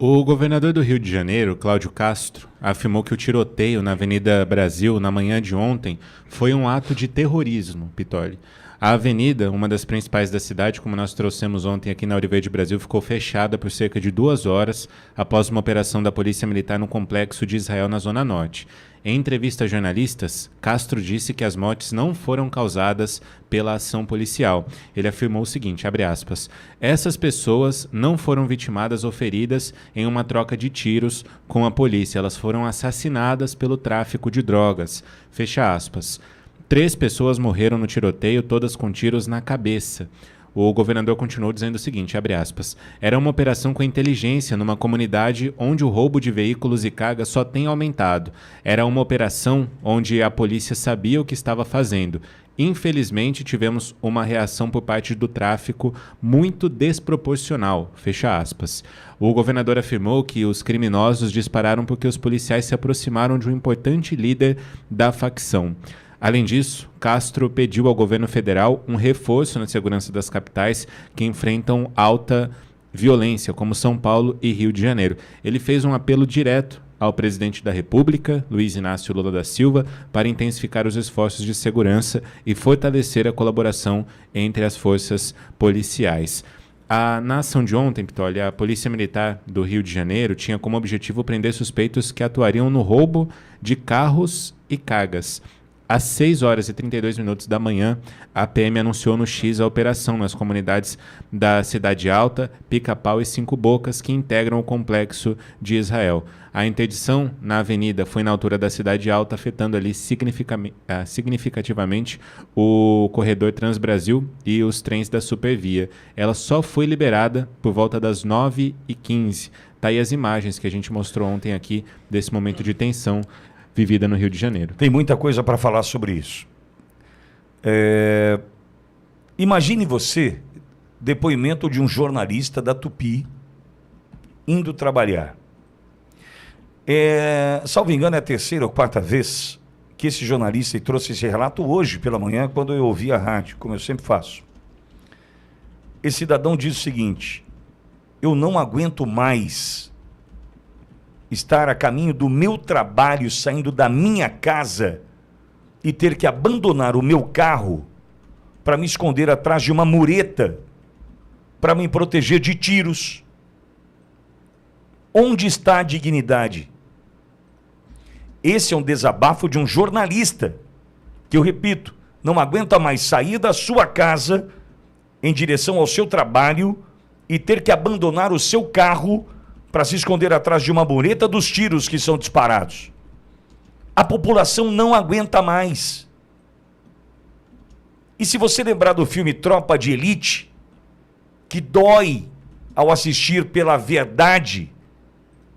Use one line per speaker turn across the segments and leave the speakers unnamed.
O governador do Rio de Janeiro, Cláudio Castro, afirmou que o tiroteio na Avenida Brasil na manhã de ontem foi um ato de terrorismo, Pitoli. A avenida, uma das principais da cidade, como nós trouxemos ontem aqui na Auriverde Brasil, ficou fechada por cerca de 2 horas após uma operação da Polícia Militar no complexo de Israel, na Zona Norte. Em entrevista a jornalistas, Castro disse que as mortes não foram causadas pela ação policial. Ele afirmou o seguinte, abre aspas, essas pessoas não foram vitimadas ou feridas em uma troca de tiros com a polícia, elas foram assassinadas pelo tráfico de drogas, fecha aspas. 3 pessoas morreram no tiroteio, todas com tiros na cabeça. O governador continuou dizendo o seguinte, abre aspas, era uma operação com inteligência numa comunidade onde o roubo de veículos e cargas só tem aumentado. Era uma operação onde a polícia sabia o que estava fazendo. Infelizmente, tivemos uma reação por parte do tráfico muito desproporcional, fecha aspas. O governador afirmou que os criminosos dispararam porque os policiais se aproximaram de um importante líder da facção. Além disso, Castro pediu ao governo federal um reforço na segurança das capitais que enfrentam alta violência, como São Paulo e Rio de Janeiro. Ele fez um apelo direto ao presidente da República, Luiz Inácio Lula da Silva, para intensificar os esforços de segurança e fortalecer a colaboração entre as forças policiais. Na ação de ontem, Pitoli, a Polícia Militar do Rio de Janeiro tinha como objetivo prender suspeitos que atuariam no roubo de carros e cargas. Às 6 horas e 32 minutos da manhã, a PM anunciou no X a operação nas comunidades da Cidade Alta, Pica-Pau e Cinco Bocas, que integram o complexo de Israel. A interdição na avenida foi na altura da Cidade Alta, afetando ali significativamente o corredor Transbrasil e os trens da Supervia. Ela só foi liberada por volta das 9h15. Tá aí as imagens que a gente mostrou ontem aqui desse momento de tensão vivida no Rio de Janeiro.
Tem muita coisa para falar sobre isso. Imagine você, depoimento de um jornalista da Tupi, indo trabalhar. Salvo engano, é a 3ª ou 4ª vez que esse jornalista trouxe esse relato hoje pela manhã, quando eu ouvi a rádio, como eu sempre faço. Esse cidadão diz o seguinte, eu não aguento mais estar a caminho do meu trabalho, saindo da minha casa e ter que abandonar o meu carro para me esconder atrás de uma mureta, para me proteger de tiros. Onde está a dignidade? Esse é um desabafo de um jornalista, que eu repito, não aguenta mais sair da sua casa em direção ao seu trabalho e ter que abandonar o seu carro para se esconder atrás de uma mureta dos tiros que são disparados. A população não aguenta mais. E se você lembrar do filme Tropa de Elite, que dói ao assistir pela verdade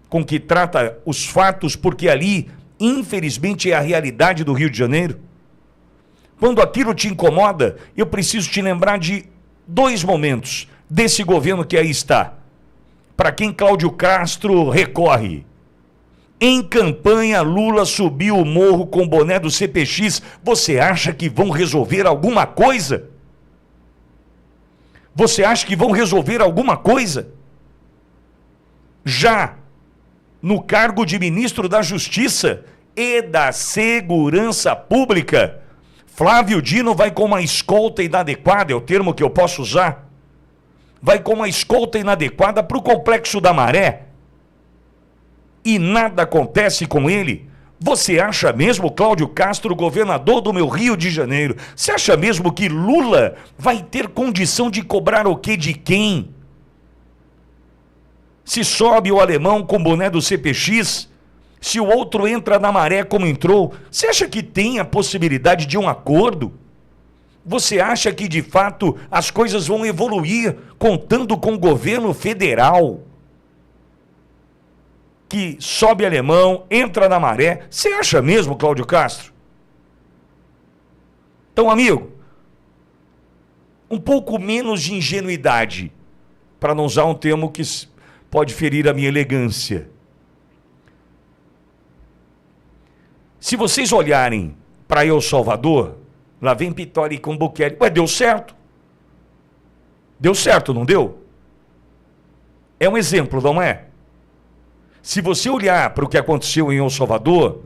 com que trata os fatos, porque ali, infelizmente, é a realidade do Rio de Janeiro. Quando aquilo te incomoda, eu preciso te lembrar de 2 momentos desse governo que aí está, para quem Cláudio Castro recorre. Em campanha, Lula subiu o morro com o boné do CPX. Você acha que vão resolver alguma coisa? Você acha que vão resolver alguma coisa? Já no cargo de ministro da Justiça e da Segurança Pública, Flávio Dino vai com uma escolta inadequada, é o termo que eu posso usar, vai com uma escolta inadequada para o Complexo da Maré e nada acontece com ele. Você acha mesmo, Cláudio Castro, governador do meu Rio de Janeiro, você acha mesmo que Lula vai ter condição de cobrar o quê de quem? Se sobe o alemão com boné do CPX, se o outro entra na Maré como entrou, você acha que tem a possibilidade de um acordo? Você acha que, de fato, as coisas vão evoluir contando com o governo federal? Que sobe alemão, entra na Maré. Você acha mesmo, Cláudio Castro? Então, amigo, um pouco menos de ingenuidade, para não usar um termo que pode ferir a minha elegância. Se vocês olharem para El Salvador, lá vem Pitoli com Bukele. Ué, deu certo? Deu certo, não deu? É um exemplo, não é? Se você olhar para o que aconteceu em El Salvador,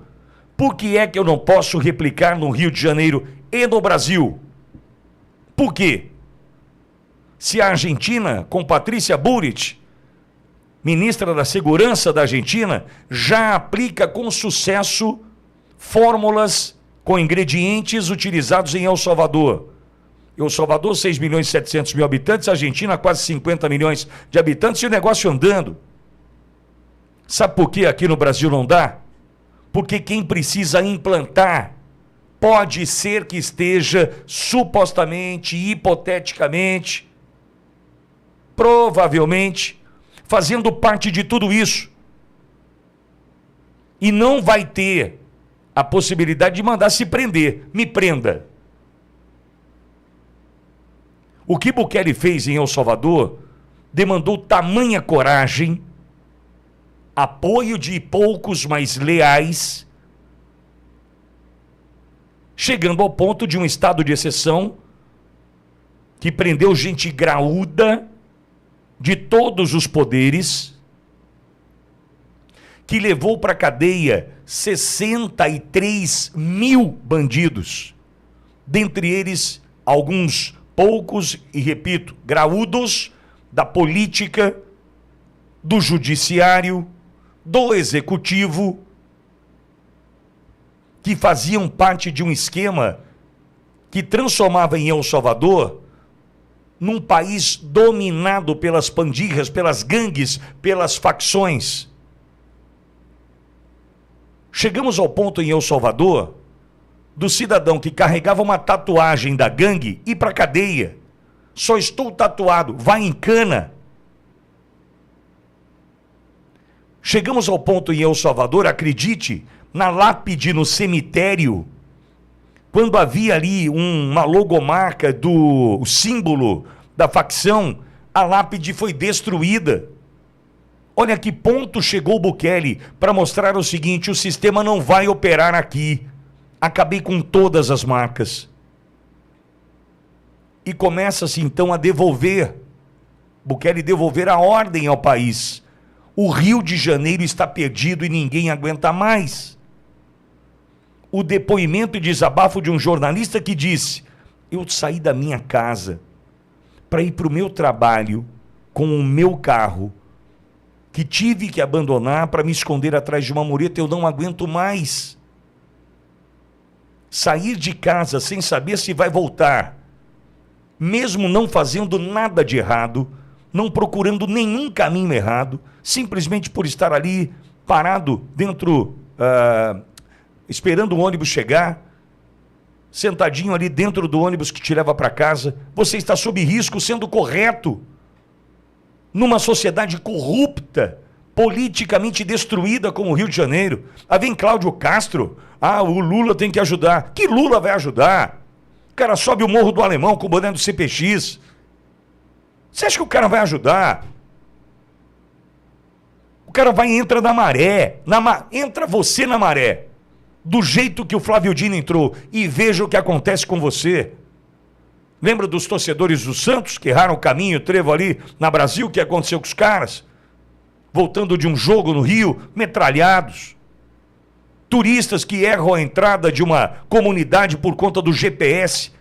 por que é que eu não posso replicar no Rio de Janeiro e no Brasil? Por quê? Se a Argentina, com Patrícia Bullrich, ministra da Segurança da Argentina, já aplica com sucesso fórmulas com ingredientes utilizados em El Salvador. El Salvador, 6 milhões e 700 mil habitantes, a Argentina, quase 50 milhões de habitantes, e o negócio andando. Sabe por que aqui no Brasil não dá? Porque quem precisa implantar pode ser que esteja supostamente, hipoteticamente, provavelmente, fazendo parte de tudo isso. E não vai ter a possibilidade de mandar se prender. Me prenda. O que Bukele fez em El Salvador demandou tamanha coragem, apoio de poucos, mas leais, chegando ao ponto de um estado de exceção que prendeu gente graúda de todos os poderes, que levou para a cadeia 63 mil bandidos, dentre eles alguns poucos, e repito, graúdos da política, do judiciário, do executivo, que faziam parte de um esquema que transformava em El Salvador num país dominado pelas pandilhas, pelas gangues, pelas facções. Chegamos ao ponto em El Salvador do cidadão que carregava uma tatuagem da gangue ir para a cadeia. Só estou tatuado, vai em cana. Chegamos ao ponto em El Salvador, acredite, na lápide no cemitério, quando havia ali uma logomarca do símbolo da facção, a lápide foi destruída. Olha que ponto chegou o Bukele para mostrar o seguinte: o sistema não vai operar aqui. Acabei com todas as marcas. E começa-se então a devolver, Bukele devolver a ordem ao país. O Rio de Janeiro está perdido e ninguém aguenta mais. O depoimento e desabafo de um jornalista que disse: eu saí da minha casa para ir para o meu trabalho com o meu carro, que tive que abandonar para me esconder atrás de uma mureta, eu não aguento mais. Sair de casa sem saber se vai voltar, mesmo não fazendo nada de errado, não procurando nenhum caminho errado, simplesmente por estar ali parado dentro, esperando o ônibus chegar, sentadinho ali dentro do ônibus que te leva para casa, você está sob risco sendo correto, numa sociedade corrupta, politicamente destruída como o Rio de Janeiro. Aí vem Cláudio Castro, o Lula tem que ajudar. Que Lula vai ajudar? O cara sobe o Morro do Alemão com o boné do CPX. Você acha que o cara vai ajudar? O cara vai e entra na maré. Entra você na maré. Do jeito que o Flávio Dino entrou. E veja o que acontece com você. Lembra dos torcedores do Santos que erraram o caminho, o trevo ali na Brasil? O que aconteceu com os caras? Voltando de um jogo no Rio, metralhados. Turistas que erram a entrada de uma comunidade por conta do GPS,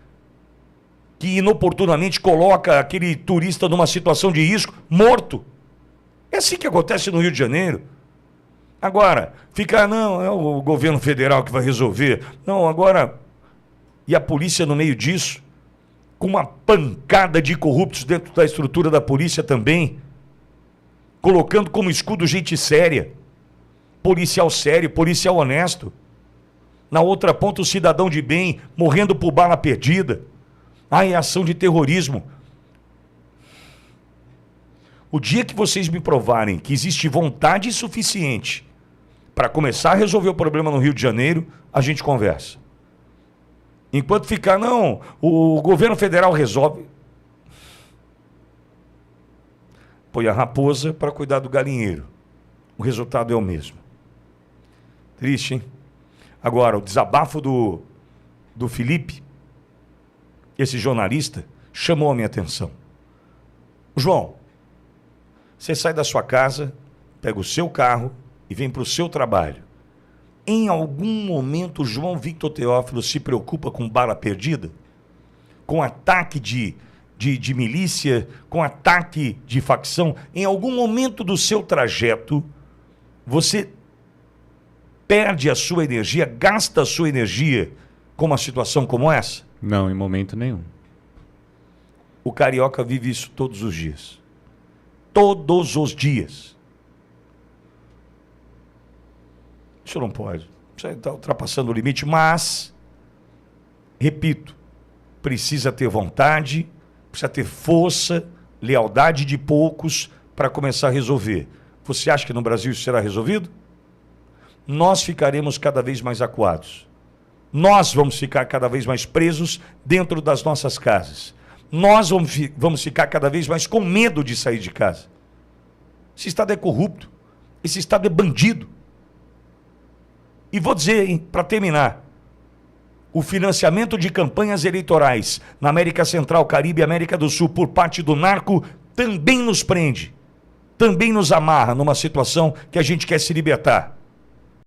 que inoportunamente coloca aquele turista numa situação de risco, morto. É assim que acontece no Rio de Janeiro. Agora, não, é o governo federal que vai resolver. Não, agora... E a polícia no meio disso, com uma pancada de corruptos dentro da estrutura da polícia também, colocando como escudo gente séria, policial sério, policial honesto. Na outra ponta, o cidadão de bem morrendo por bala perdida. É ação de terrorismo. O dia que vocês me provarem que existe vontade suficiente para começar a resolver o problema no Rio de Janeiro, a gente conversa. Enquanto ficar, não, o governo federal resolve. Põe a raposa para cuidar do galinheiro. O resultado é o mesmo. Triste, hein? Agora, o desabafo do Felipe, esse jornalista, chamou a minha atenção. João, você sai da sua casa, pega o seu carro, e vem para o seu trabalho, em algum momento João Victor Teófilo se preocupa com bala perdida? Com ataque de milícia, com ataque de facção? Em algum momento do seu trajeto, você perde a sua energia, gasta a sua energia com uma situação como essa?
Não, em momento nenhum.
O carioca vive isso todos os dias. Todos os dias. Isso não pode. Você está ultrapassando o limite, mas, repito, precisa ter vontade, precisa ter força, lealdade de poucos para começar a resolver. Você acha que no Brasil isso será resolvido? Nós ficaremos cada vez mais acuados. Nós vamos ficar cada vez mais presos dentro das nossas casas. Nós vamos ficar cada vez mais com medo de sair de casa. Esse Estado é corrupto. Esse Estado é bandido. E vou dizer, para terminar, o financiamento de campanhas eleitorais na América Central, Caribe e América do Sul por parte do narco também nos prende, também nos amarra numa situação que a gente quer se libertar.